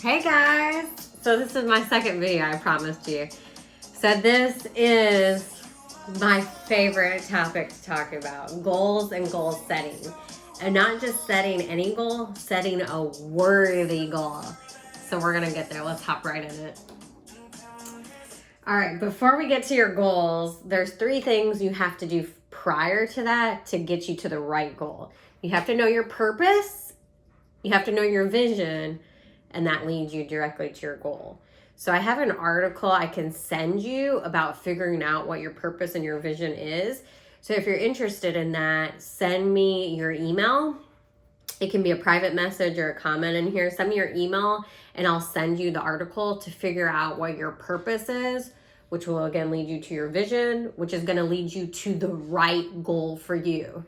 Hey guys! So this is my second video, I promised you. So this is my favorite topic to talk about, goals and goal setting. And not just setting any goal, setting a worthy goal. So we're gonna get there, let's hop right in it. All right, before we get to your goals, there's 3 things you have to do prior to that to get you to the right goal. You have to know your purpose, you have to know your vision, and that leads you directly to your goal. So I have an article I can send you about figuring out what your purpose and your vision is. So if you're interested in that, send me your email. It can be a private message or a comment in here. Send me your email and I'll send you the article to figure out what your purpose is, which will again lead you to your vision, which is going to lead you to the right goal for you.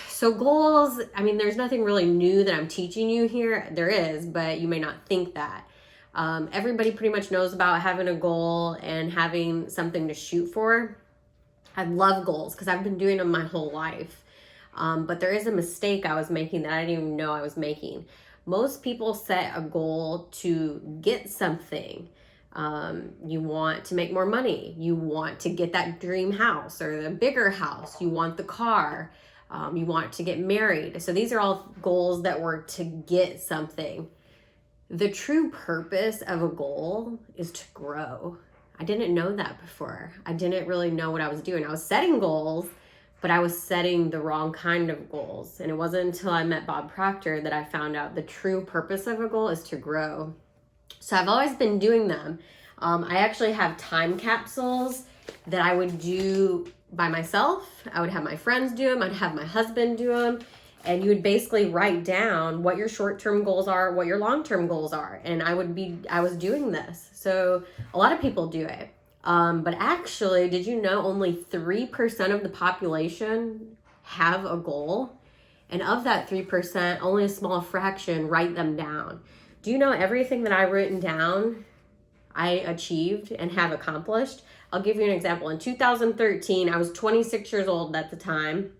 So goals, I mean, there's nothing really new that I'm teaching you here. There is, but you may not think that. Everybody pretty much knows about having a goal and having something to shoot for. I love goals because I've been doing them my whole life. But there is a mistake I was making that I didn't even know I was making. Most people set a goal to get something. You want to make more money. You want to get that dream house or the bigger house. You want the car. You want to get married. So these are all goals that were to get something. The true purpose of a goal is to grow. I didn't know that before. I didn't really know what I was doing. I was setting goals, but I was setting the wrong kind of goals. And it wasn't until I met Bob Proctor that I found out the true purpose of a goal is to grow. So I've always been doing them. I actually have time capsules that I would do by myself. I would have my friends do them. I'd have my husband do them. And you would basically write down what your short-term goals are, what your long-term goals are. And I was doing this. So a lot of people do it. But actually, did you know only 3% of the population have a goal? And of that 3%, only a small fraction write them down. Do you know everything that I've written down, I achieved and have accomplished? I'll give you an example. In 2013, I was 26 years old at the time.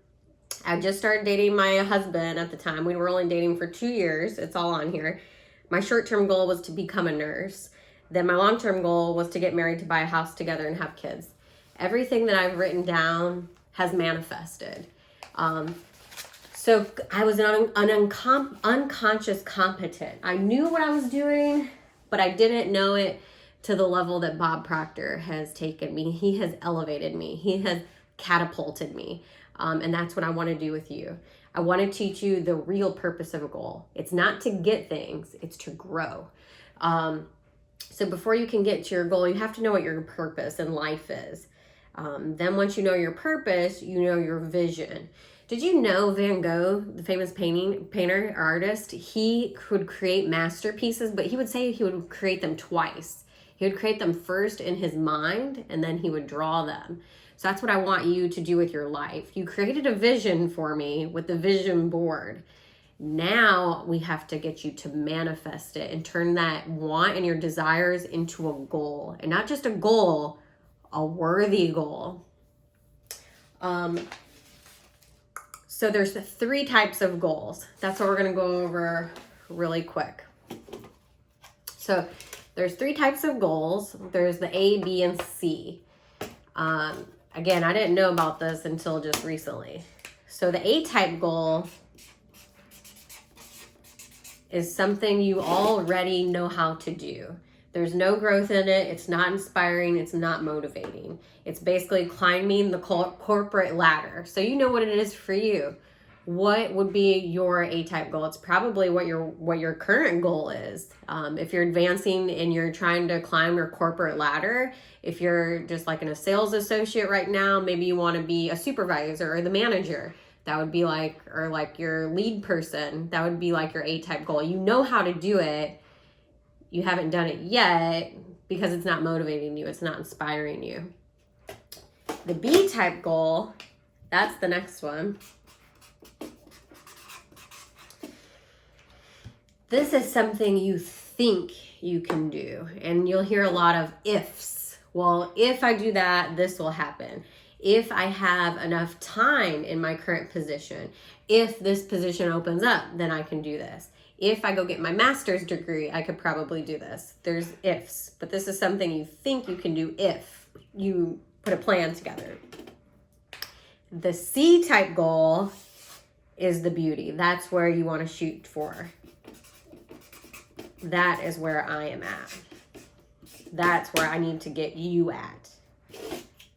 I just started dating my husband at the time. We were only dating for 2 years. It's all on here. My short-term goal was to become a nurse. Then my long-term goal was to get married, to buy a house together and have kids. Everything that I've written down has manifested. So I was an unconscious competent. I knew what I was doing, but I didn't know it to the level that Bob Proctor has taken me. He has elevated me. He has catapulted me. And that's what I want to do with you. I want to teach you the real purpose of a goal. It's not to get things, it's to grow. So before you can get to your goal, you have to know what your purpose in life is. Then once you know your purpose, you know your vision. Did you know Van Gogh, the famous painter, artist, he could create masterpieces, but he would say he would create them twice. He would create them first in his mind, and then he would draw them. So that's what I want you to do with your life. You created a vision for me with the vision board. Now we have to get you to manifest it and turn that want and your desires into a goal. And not just a goal, a worthy goal. So there's 3 types of goals. That's what we're going to go over really quick. So there's 3 types of goals. There's the A, B, and C. Again, I didn't know about this until just recently. So the A-type goal is something you already know how to do. There's no growth in it. It's not inspiring. It's not motivating. It's basically climbing the corporate ladder. So you know what it is for you. What would be your A-type goal? It's probably what your current goal is. If you're advancing and you're trying to climb your corporate ladder, if you're just like a sales associate right now, maybe you want to be a supervisor or the manager. That would be like, or like your lead person, that would be like your A-type goal. You know how to do it. You haven't done it yet because it's not motivating you. It's not inspiring you. The B-type goal, that's the next one. This is something you think you can do. And you'll hear a lot of ifs. Well, if I do that, this will happen. If I have enough time in my current position, if this position opens up, then I can do this. If I go get my master's degree, I could probably do this. There's ifs, but this is something you think you can do if you put a plan together. The C-type goal is the beauty. That's where you want to shoot for. That is where I am at. That's where I need to get you at.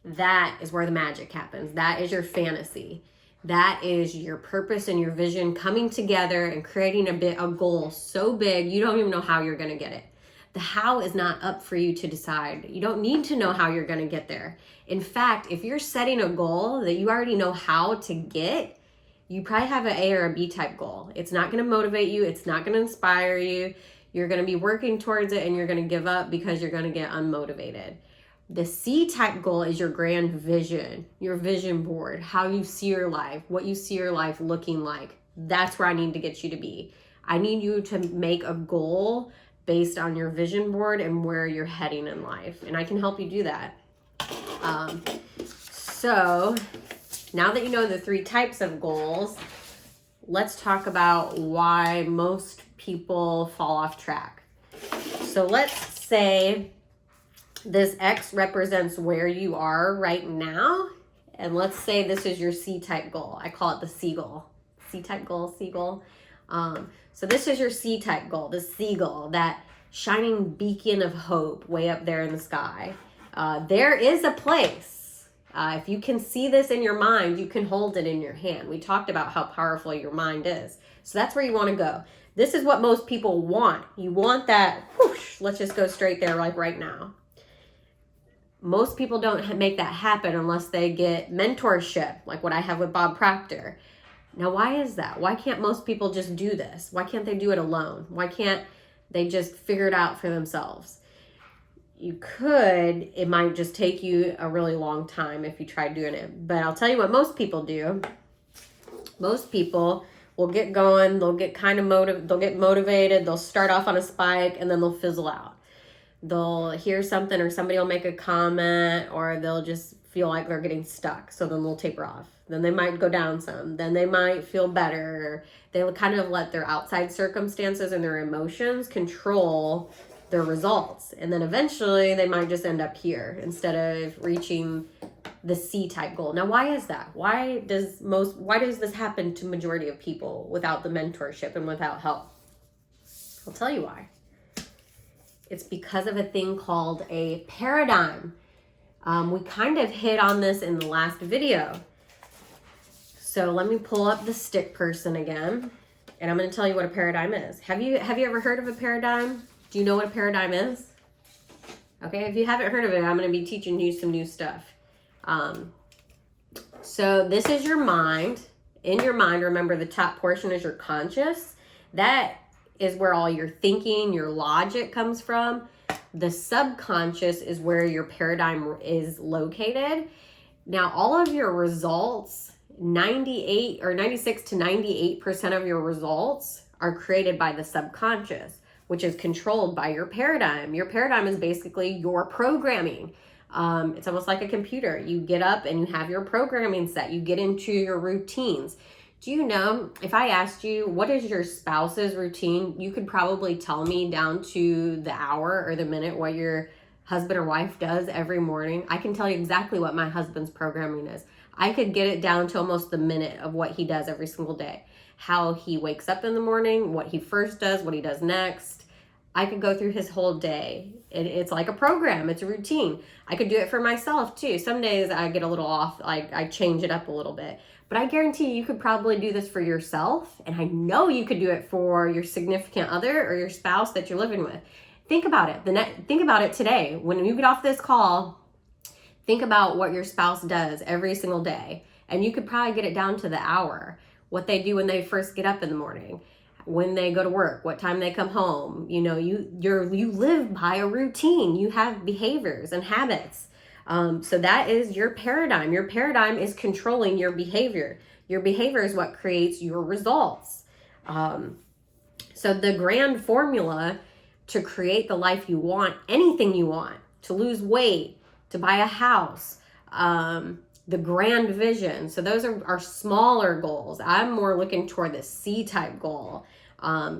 That is where the magic happens. That is your fantasy. That is your purpose and your vision coming together and creating a goal so big you don't even know how you're going to get it. The how is not up for you to decide. You don't need to know how you're going to get there. In fact, if you're setting a goal that you already know how to get, you probably have an A or a B type goal. It's not going to motivate you. It's not going to inspire you. You're going to be working towards it and you're going to give up because you're going to get unmotivated. The C-type goal is your grand vision, your vision board, how you see your life, what you see your life looking like. That's where I need to get you to be. I need you to make a goal based on your vision board and where you're heading in life. And I can help you do that. So now that you know the 3 types of goals, let's talk about why most people fall off track. So let's say this X represents where you are right now. And let's say this is your C-type goal. I call it the seagull. C-type goal, seagull. So this is your C-type goal, the seagull, that shining beacon of hope way up there in the sky. There is a place. If you can see this in your mind, you can hold it in your hand. We talked about how powerful your mind is. So that's where you want to go. This is what most people want. You want that, whoosh, let's just go straight there like right now. Most people don't make that happen unless they get mentorship, like what I have with Bob Proctor. Now, why is that? Why can't most people just do this? Why can't they do it alone? Why can't they just figure it out for themselves? You could, it might just take you a really long time if you try doing it. But I'll tell you what most people do. Most people will get going, they'll get they'll get motivated, they'll start off on a spike and then they'll fizzle out. They'll hear something or somebody will make a comment or they'll just feel like they're getting stuck. So then they'll taper off. Then they might go down some. Then they might feel better. They'll kind of let their outside circumstances and their emotions control their results. And then eventually they might just end up here instead of reaching the C-type goal. Now, why is that? Why does this happen to majority of people without the mentorship and without help? I'll tell you why. It's because of a thing called a paradigm. We kind of hit on this in the last video. So let me pull up the stick person again, and I'm going to tell you what a paradigm is. Have you ever heard of a paradigm? Do you know what a paradigm is? Okay, if you haven't heard of it, I'm going to be teaching you some new stuff. So this is your mind. In your mind, remember the top portion is your conscious. That is where all your thinking, your logic comes from. The subconscious is where your paradigm is located. Now, all of your results, 96 to 98% of your results are created by the subconscious, which is controlled by your paradigm. Your paradigm is basically your programming. It's almost like a computer. You get up and you have your programming set. You get into your routines. Do you know, if I asked you, what is your spouse's routine? You could probably tell me down to the hour or the minute what your husband or wife does every morning. I can tell you exactly what my husband's programming is. I could get it down to almost the minute of what he does every single day. How he wakes up in the morning, what he first does, what he does next. I could go through his whole day. It's like a program. It's a routine. I could do it for myself too. Some days I get a little off. I change it up a little bit. But I guarantee you could probably do this for yourself. And I know you could do it for your significant other or your spouse that you're living with. Think about it. Think about it today. When you get off this call, think about what your spouse does every single day. And you could probably get it down to the hour. What they do when they first get up in the morning. When they go to work, what time they come home. You know, you live by a routine. You have behaviors and habits. So that is your paradigm. Your paradigm is controlling your behavior. Your behavior is what creates your results. So the grand formula to create the life you want, anything you want, to lose weight, to buy a house, the grand vision. So those are smaller goals. I'm more looking toward the C-type goal.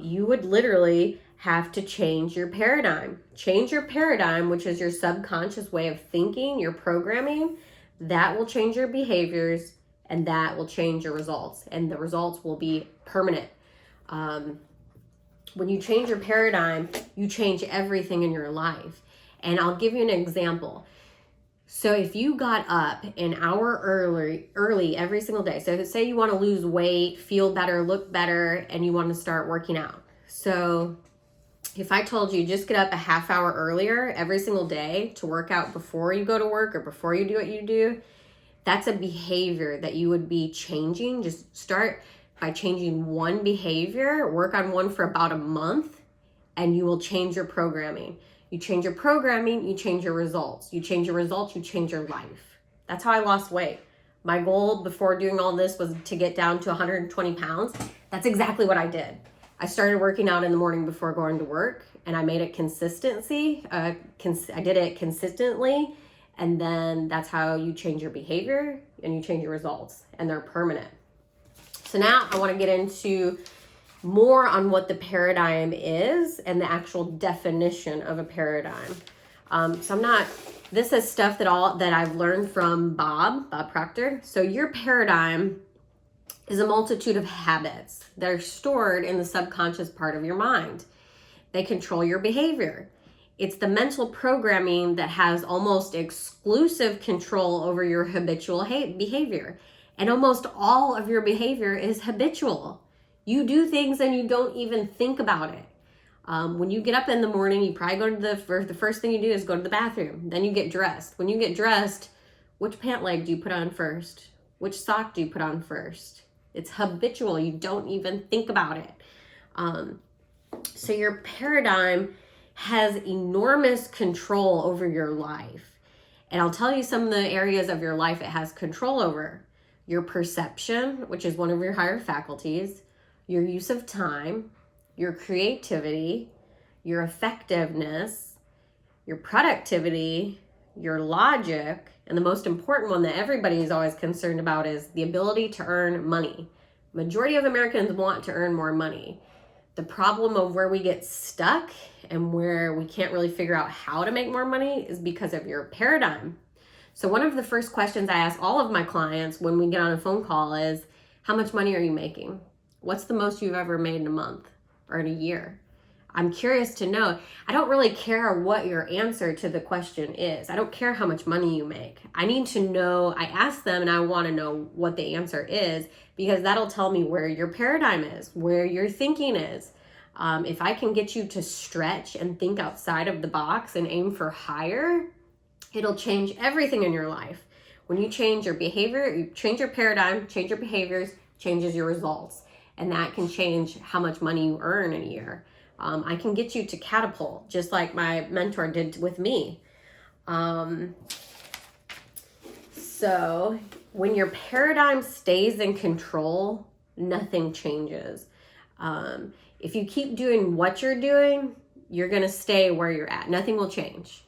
You would literally have to change your paradigm. Change your paradigm, which is your subconscious way of thinking, your programming. That will change your behaviors, and that will change your results. And the results will be permanent. When you change your paradigm, you change everything in your life. And I'll give you an example. So if you got up an hour early every single day, so say you want to lose weight, feel better, look better, and you want to start working out. So if I told you just get up a half hour earlier every single day to work out before you go to work or before you do what you do, that's a behavior that you would be changing. Just start by changing one behavior, work on one for about a month, and you will change your programming. You change your programming, you change your results. You change your results, you change your life. That's how I lost weight. My goal before doing all this was to get down to 120 pounds. That's exactly what I did. I started working out in the morning before going to work, and I made it consistency. I did it consistently, and then that's how you change your behavior and you change your results, and they're permanent. So now I want to get into more on what the paradigm is and the actual definition of a paradigm. This is stuff that I've learned from Bob Proctor. So your paradigm is a multitude of habits that are stored in the subconscious part of your mind. They control your behavior. It's the mental programming that has almost exclusive control over your habitual behavior. And almost all of your behavior is habitual. You do things and you don't even think about it. When you get up in the morning, you probably go to the first thing you do is go to the bathroom. Then you get dressed. When you get dressed, which pant leg do you put on first? Which sock do you put on first? It's habitual. You don't even think about it. So your paradigm has enormous control over your life. And I'll tell you some of the areas of your life it has control over. Your perception, which is one of your higher faculties, your use of time, your creativity, your effectiveness, your productivity, your logic, and the most important one that everybody is always concerned about is the ability to earn money. Majority of Americans want to earn more money. The problem of where we get stuck and where we can't really figure out how to make more money is because of your paradigm. So one of the first questions I ask all of my clients when we get on a phone call is, how much money are you making? What's the most you've ever made in a month or in a year? I'm curious to know. I don't really care what your answer to the question is. I don't care how much money you make. I need to know, I ask them and I want to know what the answer is, because that'll tell me where your paradigm is, where your thinking is. If I can get you to stretch and think outside of the box and aim for higher, it'll change everything in your life. When you change your behavior, you change your paradigm, change your behaviors, changes your results. And that can change how much money you earn in a year. I can get you to catapult, just like my mentor did with me. So when your paradigm stays in control, nothing changes. If you keep doing what you're doing, you're going to stay where you're at. Nothing will change.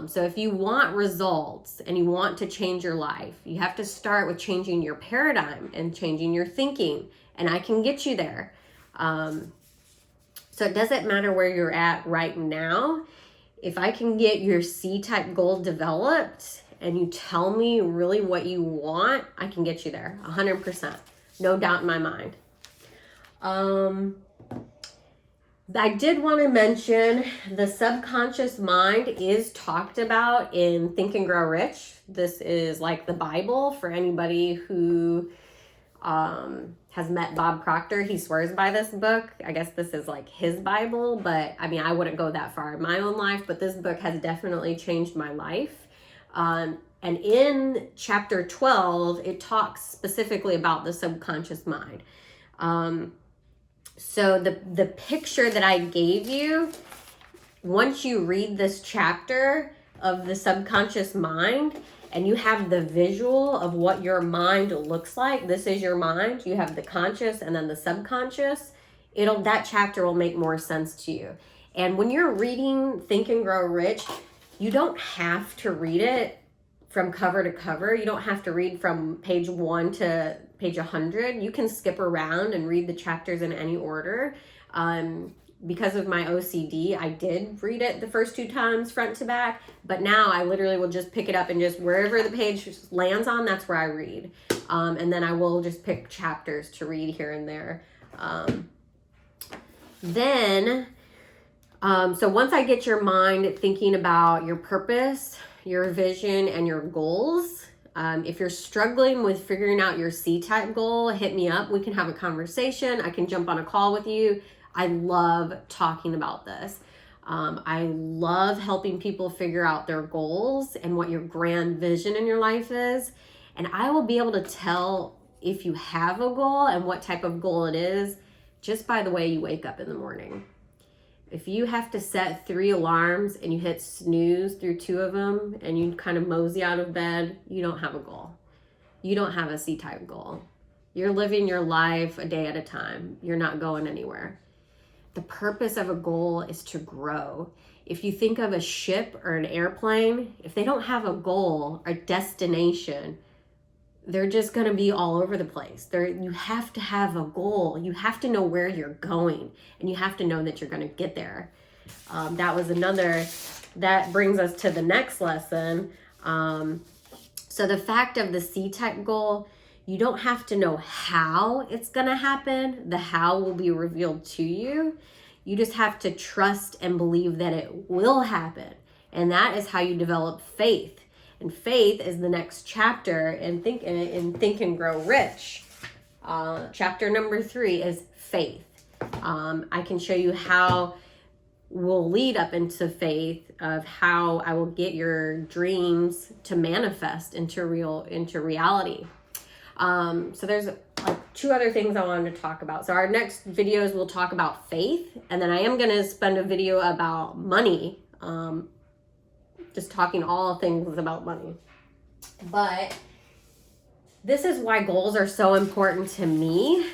So if you want results and you want to change your life, you have to start with changing your paradigm and changing your thinking. And I can get you there. So it doesn't matter where you're at right now. If I can get your C-type goal developed and you tell me really what you want, I can get you there 100%. No doubt in my mind. I did want to mention the subconscious mind is talked about in Think and Grow Rich. This is like the Bible for anybody who has met Bob Proctor. He swears by this book. I guess this is like his Bible, but I mean, I wouldn't go that far in my own life, but this book has definitely changed my life. And in chapter 12, it talks specifically about the subconscious mind. So the picture that I gave you, once you read this chapter of the subconscious mind and you have the visual of what your mind looks like, this is your mind, you have the conscious and then the subconscious, that chapter will make more sense to you. And when you're reading Think and Grow Rich, you don't have to read it from cover to cover. You don't have to read from page 1 to page 100. You can skip around and read the chapters in any order. Because of my OCD, I did read it the first 2 times front to back, but now I literally will just pick it up and just wherever the page lands on, that's where I read. And then I will just pick chapters to read here and there. So once I get your mind thinking about your purpose, your vision, and your goals, if you're struggling with figuring out your C-type goal, hit me up. We can have a conversation. I can jump on a call with you. I love talking about this. I love helping people figure out their goals and what your grand vision in your life is. And I will be able to tell if you have a goal and what type of goal it is just by the way you wake up in the morning. If you have to set 3 alarms and you hit snooze through 2 of them and you kind of mosey out of bed, you don't have a goal. You don't have a C-type goal. You're living your life a day at a time. You're not going anywhere. The purpose of a goal is to grow. If you think of a ship or an airplane, if they don't have a goal or destination, they're just going to be all over the place. You have to have a goal. You have to know where you're going, and you have to know that you're going to get there. That brings us to the next lesson. So the fact of the C-type goal, you don't have to know how it's going to happen. The how will be revealed to you. You just have to trust and believe that it will happen. And that is how you develop faith. And faith is the next chapter in Think and Grow Rich. Chapter number 3 is faith. I can show you how we'll lead up into faith of how I will get your dreams to manifest into reality. So there's like 2 other things I wanted to talk about. So our next videos will talk about faith, and then I am going to spend a video about money. Just talking all things about money. But this is why goals are so important to me,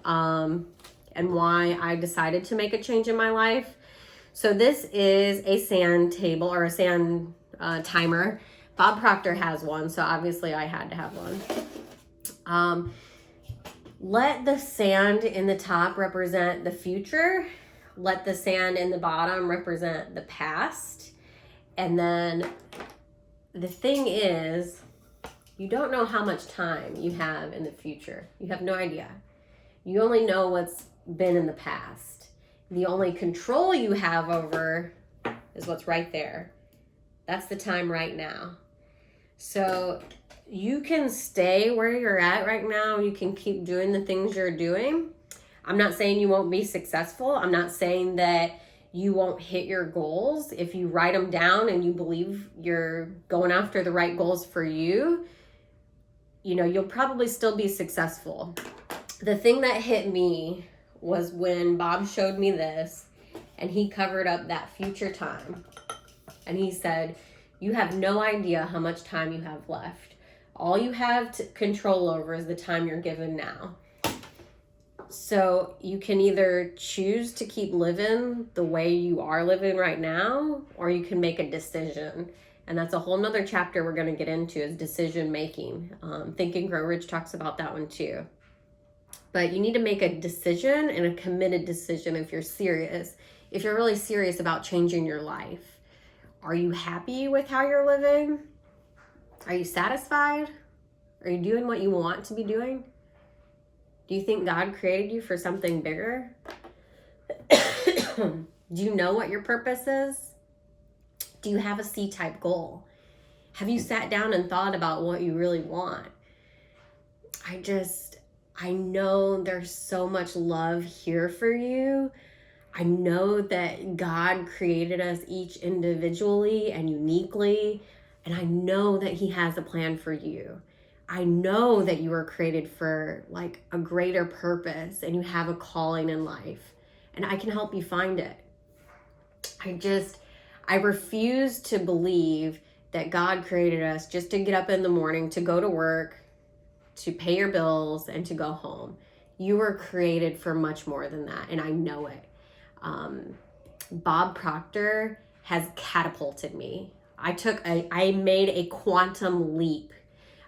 and why I decided to make a change in my life. So this is a sand table or a sand timer. Bob Proctor has one, so obviously I had to have one. Let the sand in the top represent the future. Let the sand in the bottom represent the past. And then the thing is, you don't know how much time you have in the future. You have no idea. You only know what's been in the past. The only control you have over is what's right there. That's the time right now. So you can stay where you're at right now. You can keep doing the things you're doing. I'm not saying you won't be successful. I'm not saying that you won't hit your goals. If you write them down and you believe you're going after the right goals for you, you'll probably still be successful. The thing that hit me was when Bob showed me this and he covered up that future time. And he said, you have no idea how much time you have left. All you have to control over is the time you're given now. So you can either choose to keep living the way you are living right now, or you can make a decision. And that's a whole nother chapter we're going to get into, is decision making. Think and Grow Rich talks about that one too. But you need to make a decision, and a committed decision if you're serious. If you're really serious about changing your life. Are you happy with how you're living? Are you satisfied? Are you doing what you want to be doing? Do you think God created you for something bigger? Do you know what your purpose is? Do you have a C-type goal? Have you sat down and thought about what you really want? I know there's so much love here for you. I know that God created us each individually and uniquely, and I know that He has a plan for you. I know that you were created for like a greater purpose, and you have a calling in life, and I can help you find it. I refuse to believe that God created us just to get up in the morning, to go to work, to pay your bills, and to go home. You were created for much more than that, and I know it. Bob Proctor has catapulted me I made a quantum leap.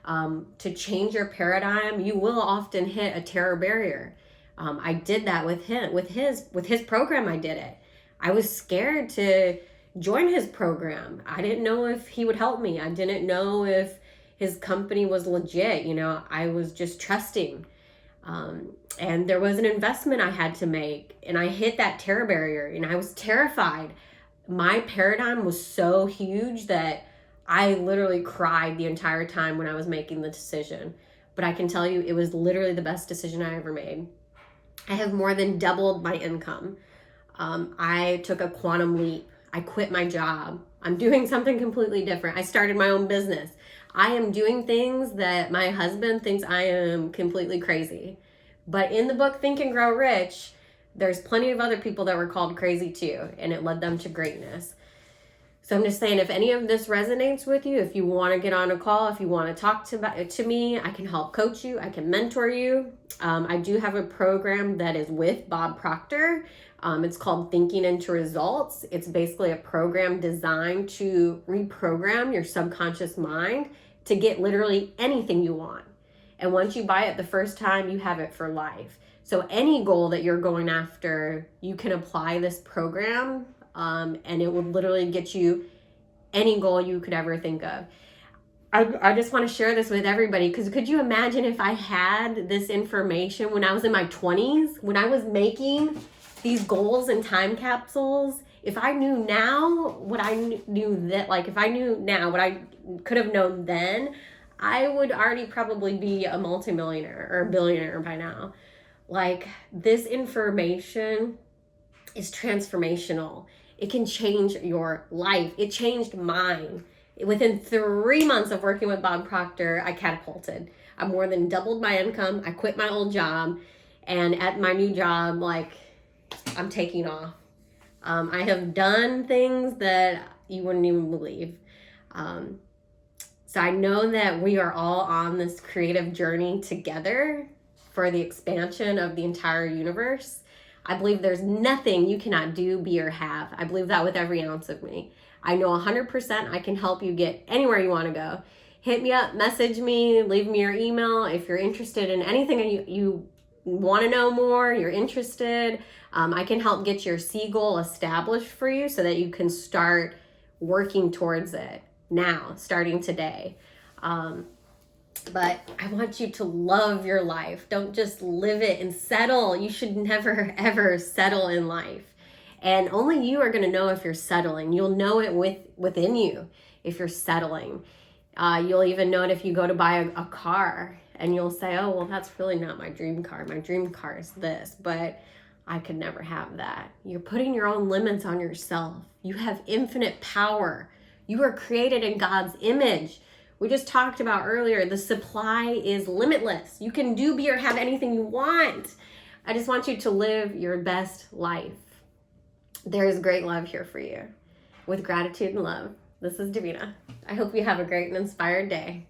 To change your paradigm, you will often hit a terror barrier. I did that with him, with his program. I did it. I was scared to join his program. I didn't know if he would help me. I didn't know if his company was legit. I was just trusting. And there was an investment I had to make, and I hit that terror barrier, and I was terrified. My paradigm was so huge that I literally cried the entire time when I was making the decision. But I can tell you, it was literally the best decision I ever made. I have more than doubled my income. I took a quantum leap. I quit my job. I'm doing something completely different. I started my own business. I am doing things that my husband thinks I am completely crazy. But in the book, Think and Grow Rich, there's plenty of other people that were called crazy too, and it led them to greatness. So I'm just saying, if any of this resonates with you, if you want to get on a call, if you want to talk to me, I can help coach you. I can mentor you. I do have a program that is with Bob Proctor. It's called Thinking into Results. It's basically a program designed to reprogram your subconscious mind to get literally anything you want. And once you buy it the first time, you have it for life. So any goal that you're going after, you can apply this program, and it will literally get you any goal you could ever think of. I just want to share this with everybody, because could you imagine if I had this information when I was in my 20s, when I was making these goals and time capsules? If I knew now what I knew that, like if I knew now what I could have known then, I would already probably be a multimillionaire or a billionaire by now. Like, this information is transformational. It can change your life. It changed mine. Within 3 months of working with Bob Proctor, I catapulted. I more than doubled my income. I quit my old job. And at my new job, like, I'm taking off. I have done things that you wouldn't even believe. So I know that we are all on this creative journey together for the expansion of the entire universe. I believe there's nothing you cannot do, be, or have. I believe that with every ounce of me. I know 100% I can help you get anywhere you want to go. Hit me up, message me, leave me your email if you're interested in anything you want to know more, you're interested. I can help get your C goal established for you so that you can start working towards it now, starting today. But I want you to love your life. Don't just live it and settle. You should never, ever settle in life. And only you are going to know if you're settling. You'll know it within you if you're settling. You'll even know it if you go to buy a car and you'll say, oh, well, that's really not my dream car. My dream car is this, but I could never have that. You're putting your own limits on yourself. You have infinite power. You are created in God's image. We just talked about earlier, the supply is limitless. You can do, be, or have anything you want. I just want you to live your best life. There is great love here for you. With gratitude and love, this is Davina. I hope you have a great and inspired day.